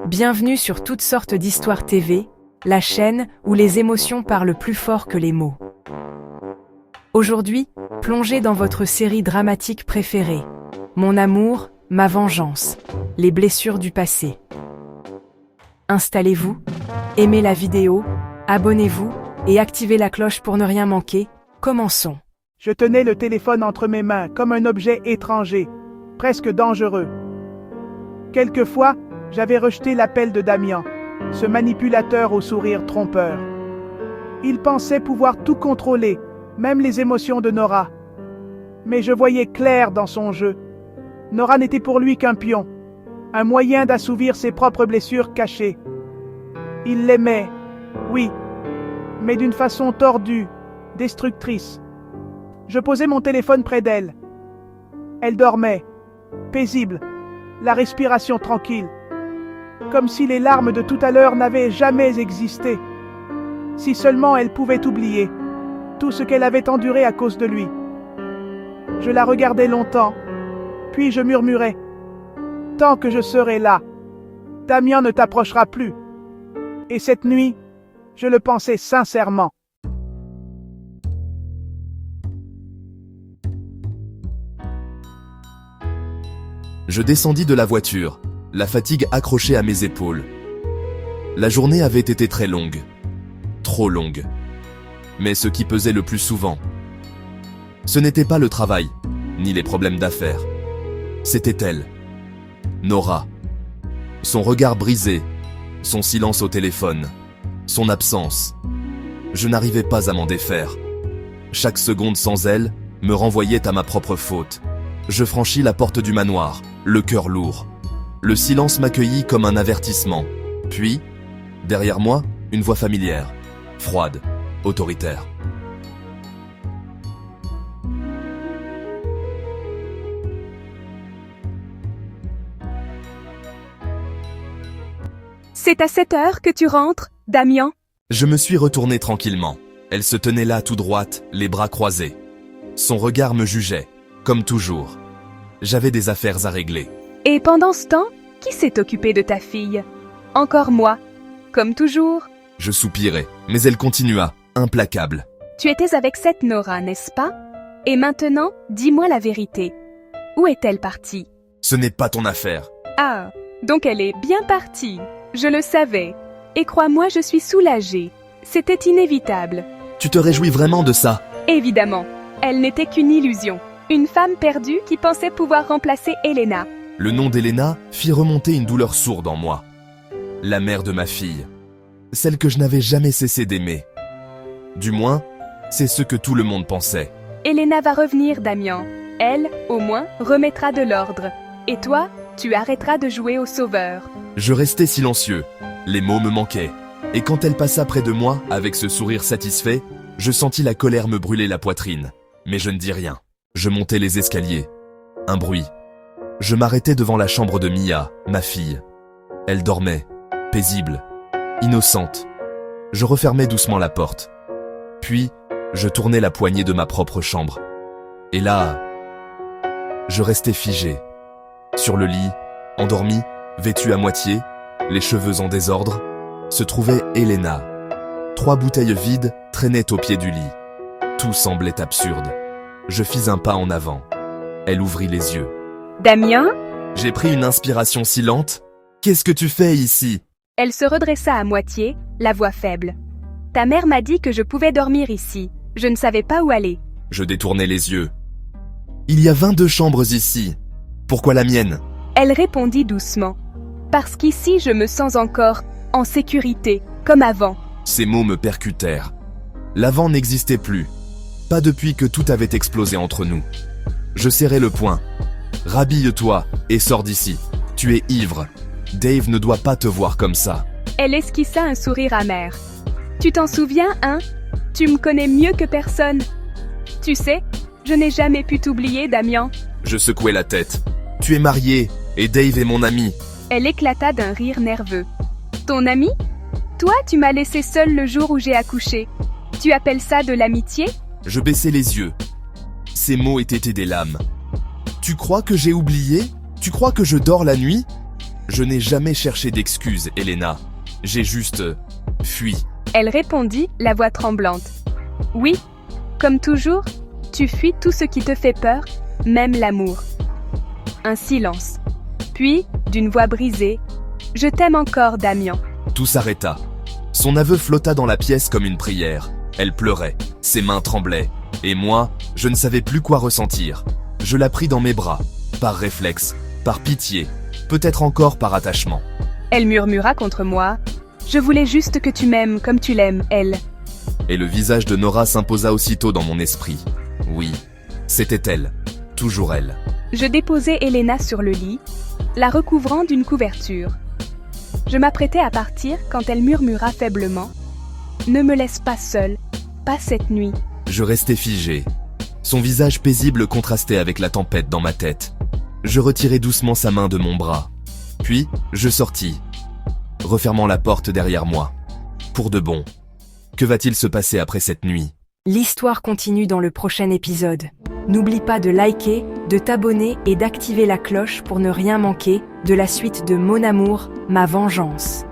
Bienvenue sur Toutes sortes d'histoires TV, la chaîne où les émotions parlent plus fort que les mots. Aujourd'hui, plongez dans votre série dramatique préférée. Mon amour, ma vengeance, les blessures du passé. Installez-vous, aimez la vidéo, abonnez-vous et activez la cloche pour ne rien manquer. Commençons. Je tenais le téléphone entre mes mains comme un objet étranger, presque dangereux. Quelquefois, j'avais rejeté l'appel de Damien, ce manipulateur au sourire trompeur. Il pensait pouvoir tout contrôler, même les émotions de Nora. Mais je voyais clair dans son jeu. Nora n'était pour lui qu'un pion, un moyen d'assouvir ses propres blessures cachées. Il l'aimait, oui, mais d'une façon tordue, destructrice. Je posais mon téléphone près d'elle. Elle dormait, paisible, la respiration tranquille, comme si les larmes de tout à l'heure n'avaient jamais existé. Si seulement elle pouvait oublier tout ce qu'elle avait enduré à cause de lui. Je la regardais longtemps, puis je murmurais « Tant que je serai là, Damien ne t'approchera plus. » Et cette nuit, je le pensais sincèrement. Je descendis de la voiture, la fatigue accrochée à mes épaules. La journée avait été très longue. Trop longue. Mais ce qui pesait le plus souvent, ce n'était pas le travail, ni les problèmes d'affaires. C'était elle, Nora. Son regard brisé, son silence au téléphone, son absence. Je n'arrivais pas à m'en défaire. Chaque seconde sans elle me renvoyait à ma propre faute. Je franchis la porte du manoir, le cœur lourd. Le silence m'accueillit comme un avertissement. Puis, derrière moi, une voix familière, froide, autoritaire. C'est à cette heure que tu rentres, Damien? Je me suis retourné tranquillement. Elle se tenait là tout droite, les bras croisés. Son regard me jugeait, comme toujours. J'avais des affaires à régler. Et pendant ce temps, qui s'est occupé de ta fille? Encore moi, comme toujours. Je soupirai, mais elle continua, implacable. Tu étais avec cette Nora, n'est-ce pas? Et maintenant, dis-moi la vérité. Où est-elle partie? Ce n'est pas ton affaire. Ah, donc elle est bien partie. Je le savais. Et crois-moi, je suis soulagée. C'était inévitable. Tu te réjouis vraiment de ça? Évidemment, elle n'était qu'une illusion. Une femme perdue qui pensait pouvoir remplacer Elena. Le nom d'Elena fit remonter une douleur sourde en moi. La mère de ma fille. Celle que je n'avais jamais cessé d'aimer. Du moins, c'est ce que tout le monde pensait. Elena va revenir, Damien. Elle, au moins, remettra de l'ordre. Et toi, tu arrêteras de jouer au sauveur. Je restais silencieux. Les mots me manquaient. Et quand elle passa près de moi, avec ce sourire satisfait, je sentis la colère me brûler la poitrine. Mais je ne dis rien. Je montais les escaliers. Un bruit. Je m'arrêtais devant la chambre de Mia, ma fille. Elle dormait, paisible, innocente. Je refermais doucement la porte. Puis, je tournais la poignée de ma propre chambre. Et là, je restais figé. Sur le lit, endormi, vêtu à moitié, les cheveux en désordre, se trouvait Elena. 3 bouteilles vides traînaient au pied du lit. Tout semblait absurde. Je fis un pas en avant. Elle ouvrit les yeux. Damien? J'ai pris une inspiration silente. Qu'est-ce que tu fais ici? Elle se redressa à moitié, la voix faible. Ta mère m'a dit que je pouvais dormir ici. Je ne savais pas où aller. Je détournai les yeux. Il y a 22 chambres ici. Pourquoi la mienne? Elle répondit doucement. Parce qu'ici je me sens encore en sécurité, comme avant. Ces mots me percutèrent. L'avant n'existait plus. Pas depuis que tout avait explosé entre nous. Je serrai le poing. Rhabille-toi et sors d'ici. Tu es ivre. Dave ne doit pas te voir comme ça. Elle esquissa un sourire amer. Tu t'en souviens, hein? Tu me connais mieux que personne. Tu sais, je n'ai jamais pu t'oublier, Damien. Je secouai la tête. Tu es marié et Dave est mon ami. Elle éclata d'un rire nerveux. Ton ami? Toi, tu m'as laissé seul le jour où j'ai accouché. Tu appelles ça de l'amitié? Je baissai les yeux. Ces mots étaient des lames. Tu crois que j'ai oublié? Tu crois que je dors la nuit? Je n'ai jamais cherché d'excuses, Elena. J'ai juste fui. Elle répondit, la voix tremblante. Oui, comme toujours, tu fuis tout ce qui te fait peur, même l'amour. Un silence. Puis, d'une voix brisée, je t'aime encore, Damien. Tout s'arrêta. Son aveu flotta dans la pièce comme une prière. Elle pleurait, ses mains tremblaient. Et moi, je ne savais plus quoi ressentir. Je la pris dans mes bras, par réflexe, par pitié, peut-être encore par attachement. Elle murmura contre moi. Je voulais juste que tu m'aimes comme tu l'aimes, elle. Et le visage de Nora s'imposa aussitôt dans mon esprit. Oui, c'était elle, toujours elle. Je déposai Elena sur le lit, la recouvrant d'une couverture. Je m'apprêtais à partir quand elle murmura faiblement. Ne me laisse pas seule, pas cette nuit. Je restais figé. Son visage paisible contrastait avec la tempête dans ma tête. Je retirai doucement sa main de mon bras. Puis, je sortis, refermant la porte derrière moi. Pour de bon. Que va-t-il se passer après cette nuit ? L'histoire continue dans le prochain épisode. N'oublie pas de liker, de t'abonner et d'activer la cloche pour ne rien manquer de la suite de Mon amour, ma vengeance.